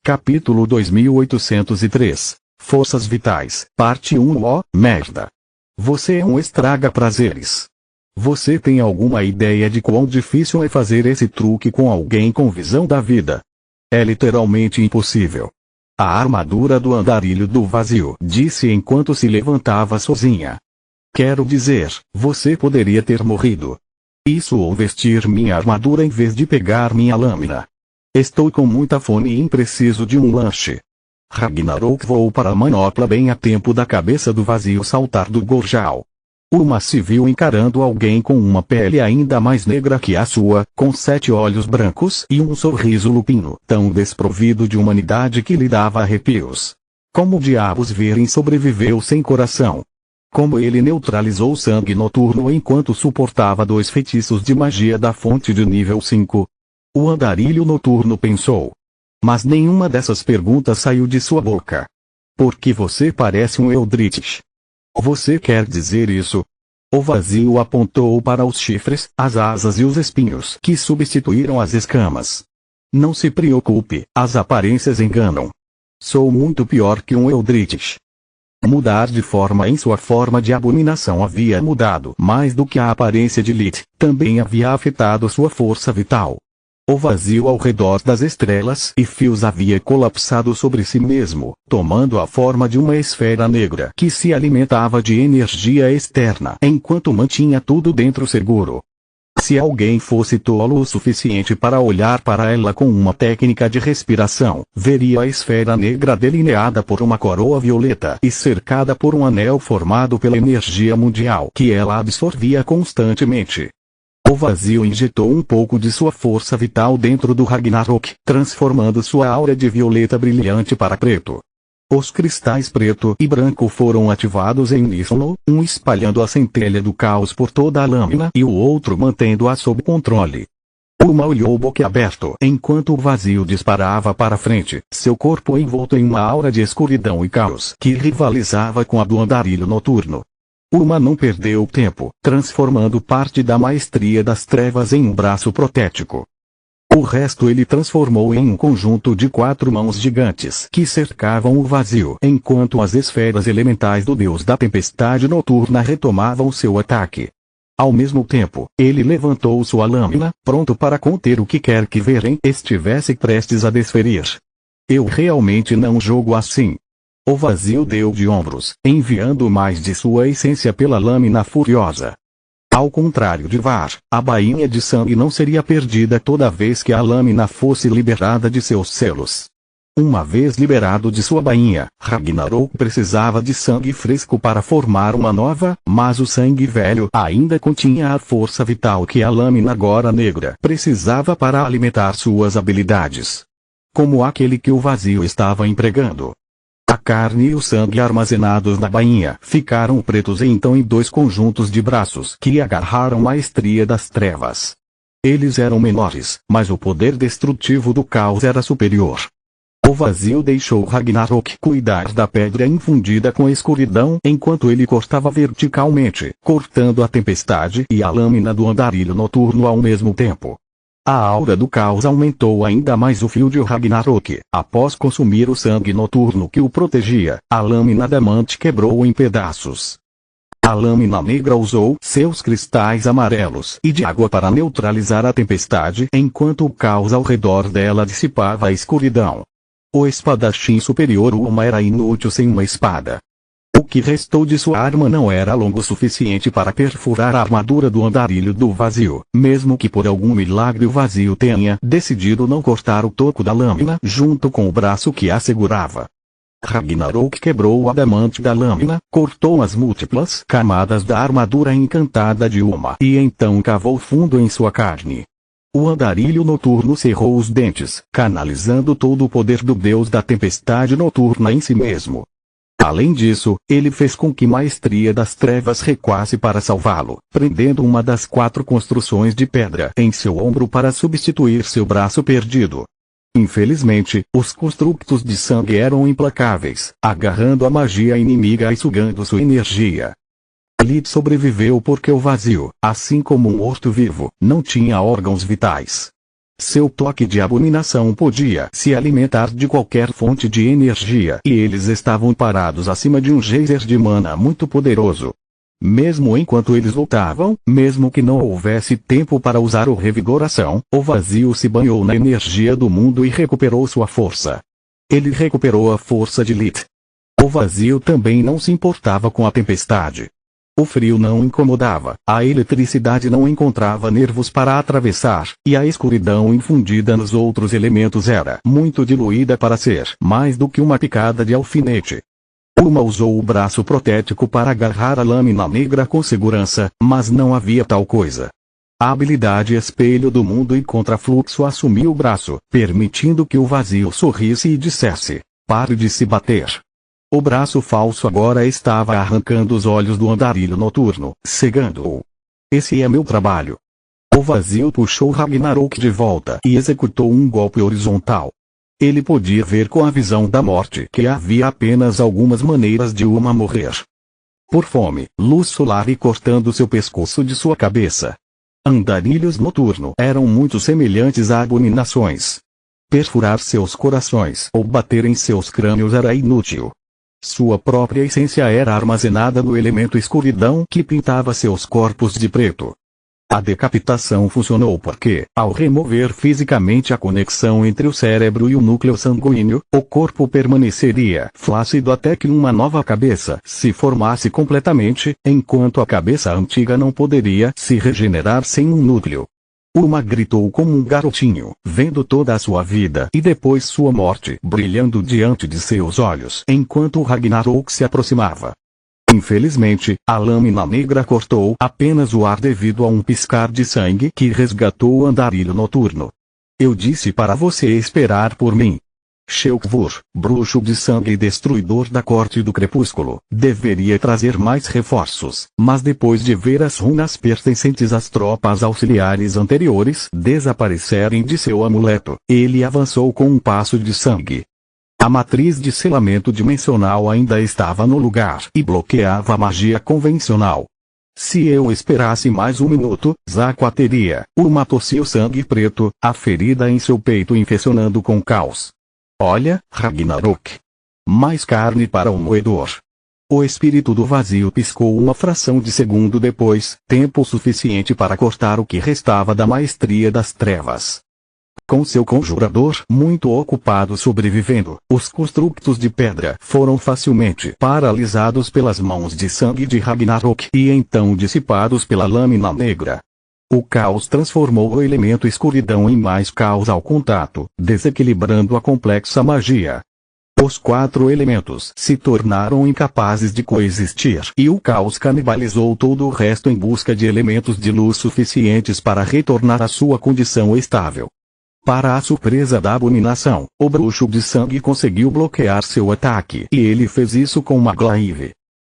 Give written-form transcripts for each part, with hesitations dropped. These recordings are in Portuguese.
Capítulo 2803. Forças Vitais, Parte 1. Oh, merda! Você é um estraga-prazeres. Você tem alguma ideia de quão difícil é fazer esse truque com alguém com visão da vida? É literalmente impossível. A armadura do andarilho do vazio, disse enquanto se levantava sozinha. Quero dizer, você poderia ter morrido. Isso ou vestir minha armadura em vez de pegar minha lâmina. Estou com muita fome e preciso de um lanche. Ragnarok voou para a manopla bem a tempo da cabeça do vazio saltar do gorjal. Uma se viu encarando alguém com uma pele ainda mais negra que a sua, com 7 olhos brancos e um sorriso lupino tão desprovido de humanidade que lhe dava arrepios. Como diabos Viren sobreviveu sem coração? Como ele neutralizou o sangue noturno enquanto suportava 2 feitiços de magia da fonte de nível 5? O andarilho noturno pensou. Mas nenhuma dessas perguntas saiu de sua boca. Porque você parece um Eldritch. Você quer dizer isso? O vazio apontou para os chifres, as asas e os espinhos que substituíram as escamas. Não se preocupe, as aparências enganam. Sou muito pior que um Eldritch. Mudar de forma em sua forma de abominação havia mudado mais do que a aparência de Lilith, também havia afetado sua força vital. O vazio ao redor das estrelas e fios havia colapsado sobre si mesmo, tomando a forma de uma esfera negra que se alimentava de energia externa enquanto mantinha tudo dentro seguro. Se alguém fosse tolo o suficiente para olhar para ela com uma técnica de respiração, veria a esfera negra delineada por uma coroa violeta e cercada por um anel formado pela energia mundial que ela absorvia constantemente. O vazio injetou um pouco de sua força vital dentro do Ragnarok, transformando sua aura de violeta brilhante para preto. Os cristais preto e branco foram ativados em uníssono, um espalhando a centelha do caos por toda a lâmina e o outro mantendo-a sob controle. Uma olhou boquiaberto enquanto o vazio disparava para frente, seu corpo envolto em uma aura de escuridão e caos que rivalizava com a do andarilho noturno. Uma não perdeu tempo, transformando parte da maestria das trevas em um braço protético. O resto ele transformou em um conjunto de 4 mãos gigantes que cercavam o vazio enquanto as esferas elementais do deus da tempestade noturna retomavam seu ataque. Ao mesmo tempo, ele levantou sua lâmina, pronto para conter o que quer que Viren estivesse prestes a desferir. Eu realmente não jogo assim. O vazio deu de ombros, enviando mais de sua essência pela lâmina furiosa. Ao contrário de Var, a bainha de sangue não seria perdida toda vez que a lâmina fosse liberada de seus selos. Uma vez liberado de sua bainha, Ragnarok precisava de sangue fresco para formar uma nova, mas o sangue velho ainda continha a força vital que a lâmina agora negra precisava para alimentar suas habilidades. Como aquele que o vazio estava empregando. A carne e o sangue armazenados na bainha ficaram pretos então em 2 conjuntos de braços que agarraram maestria das trevas. Eles eram menores, mas o poder destrutivo do caos era superior. O vazio deixou Ragnarok cuidar da pedra infundida com escuridão enquanto ele cortava verticalmente, cortando a tempestade e a lâmina do andarilho noturno ao mesmo tempo. A aura do caos aumentou ainda mais o fio de Ragnarok. Após consumir o sangue noturno que o protegia, a lâmina adamante quebrou em pedaços. A lâmina negra usou seus cristais amarelos e de água para neutralizar a tempestade enquanto o caos ao redor dela dissipava a escuridão. O espadachim superior Uma era inútil sem uma espada. O que restou de sua arma não era longo o suficiente para perfurar a armadura do andarilho do vazio, mesmo que por algum milagre o vazio tenha decidido não cortar o toco da lâmina junto com o braço que a segurava. Ragnarok quebrou o adamante da lâmina, cortou as múltiplas camadas da armadura encantada de Uma e então cavou fundo em sua carne. O andarilho noturno cerrou os dentes, canalizando todo o poder do deus da tempestade noturna em si mesmo. Além disso, ele fez com que maestria das trevas recuasse para salvá-lo, prendendo uma das 4 construções de pedra em seu ombro para substituir seu braço perdido. Infelizmente, os construtos de sangue eram implacáveis, agarrando a magia inimiga e sugando sua energia. Lilith sobreviveu porque o vazio, assim como um morto-vivo, não tinha órgãos vitais. Seu toque de abominação podia se alimentar de qualquer fonte de energia e eles estavam parados acima de um geyser de mana muito poderoso. Mesmo enquanto eles lutavam, mesmo que não houvesse tempo para usar o revigoração, o vazio se banhou na energia do mundo e recuperou sua força. Ele recuperou a força de Lilith. O vazio também não se importava com a tempestade. O frio não incomodava, a eletricidade não encontrava nervos para atravessar, e a escuridão infundida nos outros elementos era muito diluída para ser mais do que uma picada de alfinete. Uma usou o braço protético para agarrar a lâmina negra com segurança, mas não havia tal coisa. A habilidade espelho do mundo e contrafluxo assumiu o braço, permitindo que o vazio sorrisse e dissesse: pare de se bater. O braço falso agora estava arrancando os olhos do andarilho noturno, cegando-o. Esse é meu trabalho. O vazio puxou Ragnarok de volta e executou um golpe horizontal. Ele podia ver com a visão da morte que havia apenas algumas maneiras de uma morrer. Por fome, luz solar e cortando seu pescoço de sua cabeça. Andarilhos noturno eram muito semelhantes a abominações. Perfurar seus corações ou bater em seus crânios era inútil. Sua própria essência era armazenada no elemento escuridão que pintava seus corpos de preto. A decapitação funcionou porque, ao remover fisicamente a conexão entre o cérebro e o núcleo sanguíneo, o corpo permaneceria flácido até que uma nova cabeça se formasse completamente, enquanto a cabeça antiga não poderia se regenerar sem um núcleo. Uma gritou como um garotinho, vendo toda a sua vida e depois sua morte brilhando diante de seus olhos enquanto o Ragnarok se aproximava. Infelizmente, a lâmina negra cortou apenas o ar devido a um piscar de sangue que resgatou o andarilho noturno. Eu disse para você esperar por mim. Sheokwur, bruxo de sangue e destruidor da corte do crepúsculo, deveria trazer mais reforços, mas depois de ver as runas pertencentes às tropas auxiliares anteriores desaparecerem de seu amuleto, ele avançou com um passo de sangue. A matriz de selamento dimensional ainda estava no lugar e bloqueava a magia convencional. Se eu esperasse mais um minuto, Zakwa teria uma tossiu sangue preto, a ferida em seu peito infeccionando com caos. Olha, Ragnarok. Mais carne para o moedor. O espírito do vazio piscou uma fração de segundo depois, tempo suficiente para cortar o que restava da maestria das trevas. Com seu conjurador muito ocupado sobrevivendo, os construtos de pedra foram facilmente paralisados pelas mãos de sangue de Ragnarok e então dissipados pela lâmina negra. O caos transformou o elemento escuridão em mais caos ao contato, desequilibrando a complexa magia. Os 4 elementos se tornaram incapazes de coexistir e o caos canibalizou todo o resto em busca de elementos de luz suficientes para retornar à sua condição estável. Para a surpresa da abominação, o bruxo de sangue conseguiu bloquear seu ataque e ele fez isso com uma glaive.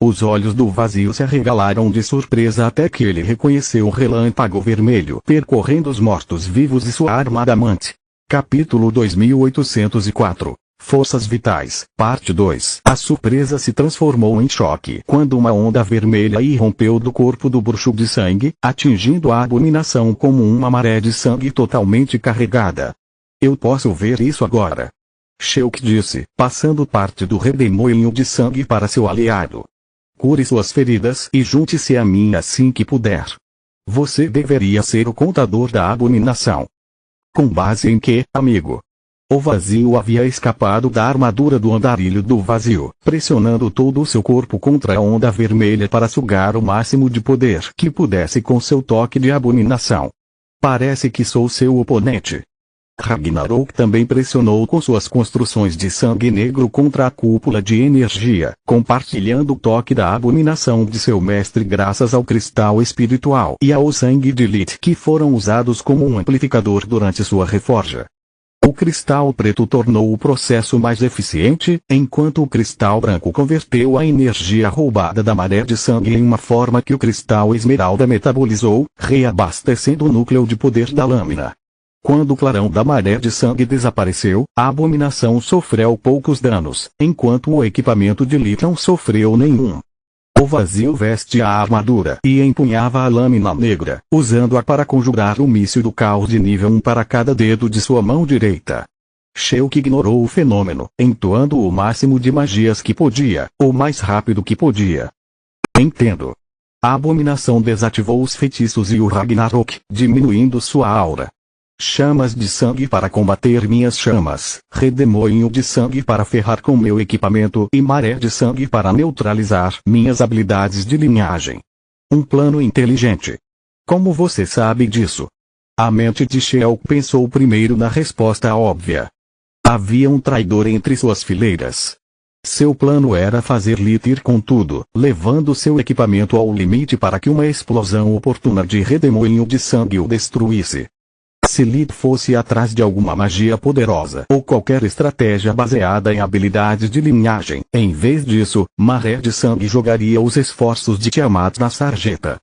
Os olhos do vazio se arregalaram de surpresa até que ele reconheceu o relâmpago vermelho percorrendo os mortos-vivos e sua arma adamante. Capítulo 2804 Forças Vitais, Parte 2. A surpresa se transformou em choque quando uma onda vermelha irrompeu do corpo do bruxo de sangue, atingindo a abominação como uma maré de sangue totalmente carregada. Eu posso ver isso agora. Sheok disse, passando parte do redemoinho de sangue para seu aliado. Cure suas feridas e junte-se a mim assim que puder. Você deveria ser o contador da abominação. Com base em que, amigo? O vazio havia escapado da armadura do andarilho do vazio, pressionando todo o seu corpo contra a onda vermelha para sugar o máximo de poder que pudesse com seu toque de abominação. Parece que sou seu oponente. Ragnarok também pressionou com suas construções de sangue negro contra a cúpula de energia, compartilhando o toque da abominação de seu mestre graças ao cristal espiritual e ao sangue de Lilith que foram usados como um amplificador durante sua reforja. O cristal preto tornou o processo mais eficiente, enquanto o cristal branco converteu a energia roubada da maré de sangue em uma forma que o cristal esmeralda metabolizou, reabastecendo o núcleo de poder da lâmina. Quando o clarão da maré de sangue desapareceu, a abominação sofreu poucos danos, enquanto o equipamento de Lilith não sofreu nenhum. O vazio veste a armadura e empunhava a lâmina negra, usando-a para conjurar o míssil do caos de nível 1 para cada dedo de sua mão direita. Sheik ignorou o fenômeno, entoando o máximo de magias que podia, o mais rápido que podia. Entendo. A abominação desativou os feitiços e o Ragnarok, diminuindo sua aura. Chamas de sangue para combater minhas chamas, redemoinho de sangue para ferrar com meu equipamento e maré de sangue para neutralizar minhas habilidades de linhagem. Um plano inteligente. Como você sabe disso? A mente de Sheik pensou primeiro na resposta óbvia. Havia um traidor entre suas fileiras. Seu plano era fazer Lith ir com tudo, levando seu equipamento ao limite para que uma explosão oportuna de redemoinho de sangue o destruísse. Se Lith fosse atrás de alguma magia poderosa ou qualquer estratégia baseada em habilidades de linhagem, em vez disso, Maré de Sangue jogaria os esforços de Tiamat na sarjeta.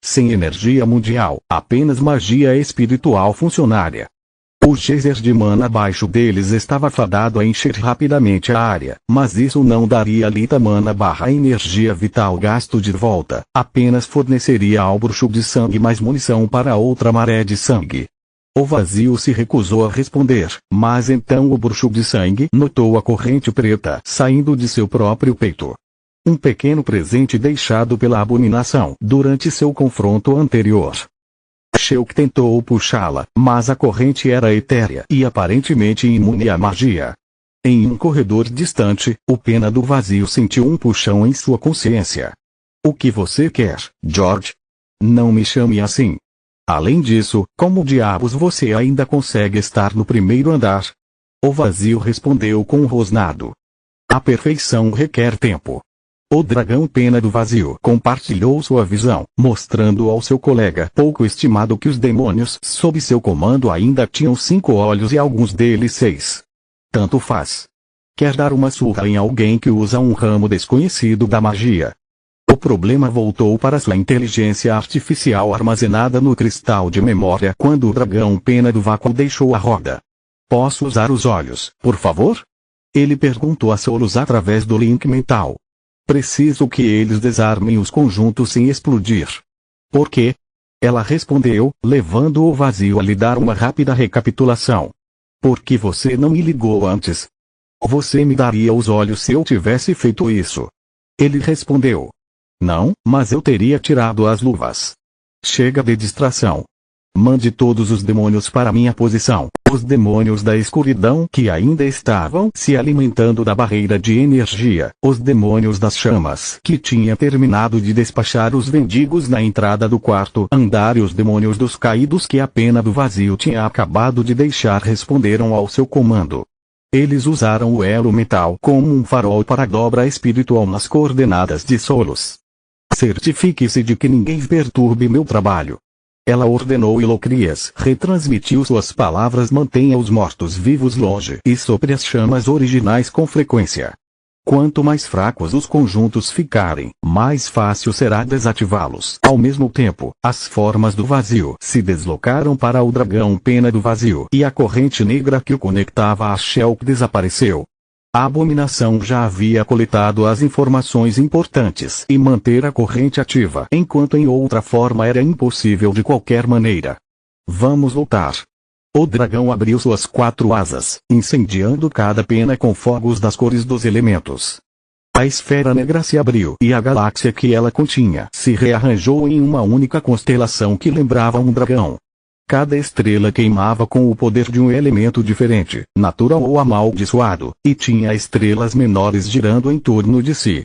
Sem energia mundial, apenas magia espiritual funcionária. O geyser de mana abaixo deles estava fadado a encher rapidamente a área, mas isso não daria a Lith mana / energia vital gasto de volta, apenas forneceria ao bruxo de sangue mais munição para outra maré de sangue. O vazio se recusou a responder, mas então o bruxo de sangue notou a corrente preta saindo de seu próprio peito. Um pequeno presente deixado pela abominação durante seu confronto anterior. Sheik tentou puxá-la, mas a corrente era etérea e aparentemente imune à magia. Em um corredor distante, o pena do vazio sentiu um puxão em sua consciência. O que você quer, George? Não me chame assim. Além disso, como diabos você ainda consegue estar no primeiro andar? O vazio respondeu com um rosnado. A perfeição requer tempo. O dragão pena do vazio compartilhou sua visão, mostrando ao seu colega pouco estimado que os demônios sob seu comando ainda tinham 5 olhos e alguns deles 6. Tanto faz. Quer dar uma surra em alguém que usa um ramo desconhecido da magia. O problema voltou para sua inteligência artificial armazenada no cristal de memória quando o dragão pena do vácuo deixou a roda. Posso usar os olhos, por favor? Ele perguntou a Solus através do link mental. Preciso que eles desarmem os conjuntos sem explodir. Por quê? Ela respondeu, levando o vazio a lhe dar uma rápida recapitulação. Por que você não me ligou antes? Você me daria os olhos se eu tivesse feito isso. Ele respondeu. Não, mas eu teria tirado as luvas. Chega de distração. Mande todos os demônios para minha posição. Os demônios da escuridão que ainda estavam se alimentando da barreira de energia. Os demônios das chamas que tinha terminado de despachar os mendigos na entrada do quarto andar e os demônios dos caídos que a pena do vazio tinha acabado de deixar responderam ao seu comando. Eles usaram o elo metal como um farol para a dobra espiritual nas coordenadas de Solus. Certifique-se de que ninguém perturbe meu trabalho. Ela ordenou e Locrias retransmitiu suas palavras: mantenha os mortos-vivos longe e sobre as chamas originais com frequência. Quanto mais fracos os conjuntos ficarem, mais fácil será desativá-los. Ao mesmo tempo, as formas do vazio se deslocaram para o dragão pena do vazio e a corrente negra que o conectava a Sheik desapareceu. A abominação já havia coletado as informações importantes e manter a corrente ativa, enquanto em outra forma era impossível de qualquer maneira. Vamos voltar. O dragão abriu suas 4 asas, incendiando cada pena com fogos das cores dos elementos. A esfera negra se abriu e a galáxia que ela continha se rearranjou em uma única constelação que lembrava um dragão. Cada estrela queimava com o poder de um elemento diferente, natural ou amaldiçoado, e tinha estrelas menores girando em torno de si.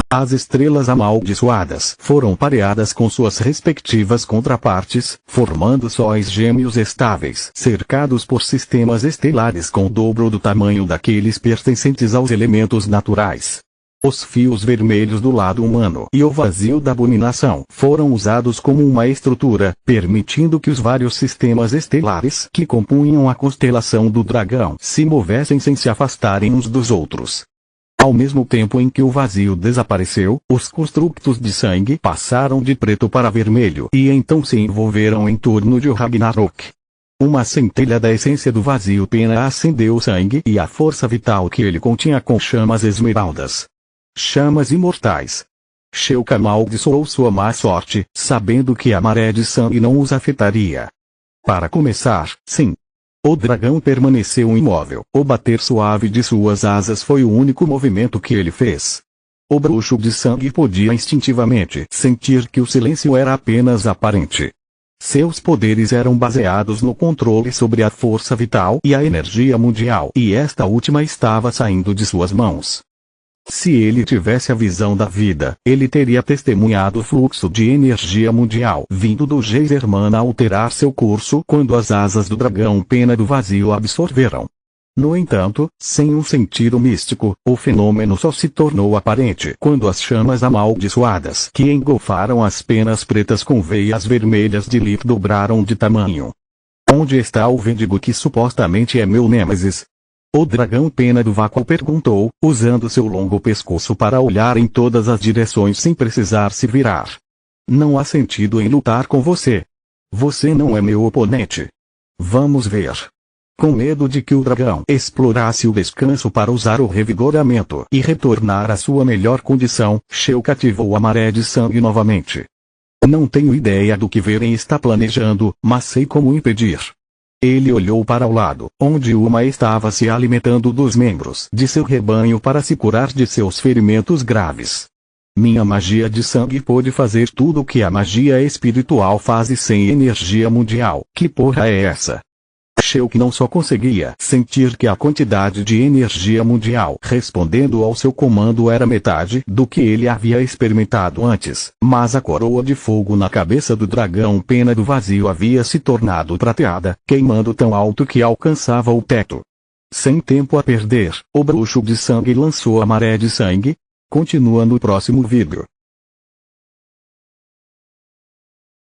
As estrelas amaldiçoadas foram pareadas com suas respectivas contrapartes, formando sóis gêmeos estáveis, cercados por sistemas estelares com o dobro do tamanho daqueles pertencentes aos elementos naturais. Os fios vermelhos do lado humano e o vazio da abominação foram usados como uma estrutura, permitindo que os vários sistemas estelares que compunham a constelação do dragão se movessem sem se afastarem uns dos outros. Ao mesmo tempo em que o vazio desapareceu, os construtos de sangue passaram de preto para vermelho e então se envolveram em torno de Ragnarok. Uma centelha da essência do vazio pena acendeu o sangue e a força vital que ele continha com chamas esmeraldas. Chamas imortais. Sheuka amaldiçoou sua má sorte, sabendo que a maré de sangue não os afetaria. Para começar, sim. O dragão permaneceu imóvel. O bater suave de suas asas foi o único movimento que ele fez. O bruxo de sangue podia instintivamente sentir que o silêncio era apenas aparente. Seus poderes eram baseados no controle sobre a força vital e a energia mundial, e esta última estava saindo de suas mãos. Se ele tivesse a visão da vida, ele teria testemunhado o fluxo de energia mundial vindo do geyser Mana alterar seu curso quando as asas do dragão pena do vazio absorveram. No entanto, sem um sentido místico, o fenômeno só se tornou aparente quando as chamas amaldiçoadas que engolfaram as penas pretas com veias vermelhas de Lith dobraram de tamanho. Onde está o Vendigo que supostamente é meu nêmesis? O dragão pena do vácuo perguntou, usando seu longo pescoço para olhar em todas as direções sem precisar se virar. Não há sentido em lutar com você. Você não é meu oponente. Vamos ver. Com medo de que o dragão explorasse o descanso para usar o revigoramento e retornar à sua melhor condição, Sheuka ativou a maré de sangue novamente. Não tenho ideia do que Veren está planejando, mas sei como impedir. Ele olhou para o lado, onde Uma estava se alimentando dos membros de seu rebanho para se curar de seus ferimentos graves. Minha magia de sangue pôde fazer tudo o que a magia espiritual faz sem energia mundial. Que porra é essa? Sheuka não só conseguia sentir que a quantidade de energia mundial respondendo ao seu comando era metade do que ele havia experimentado antes, mas a coroa de fogo na cabeça do dragão pena do vazio havia se tornado prateada, queimando tão alto que alcançava o teto. Sem tempo a perder, o bruxo de sangue lançou a maré de sangue. Continua no próximo vídeo.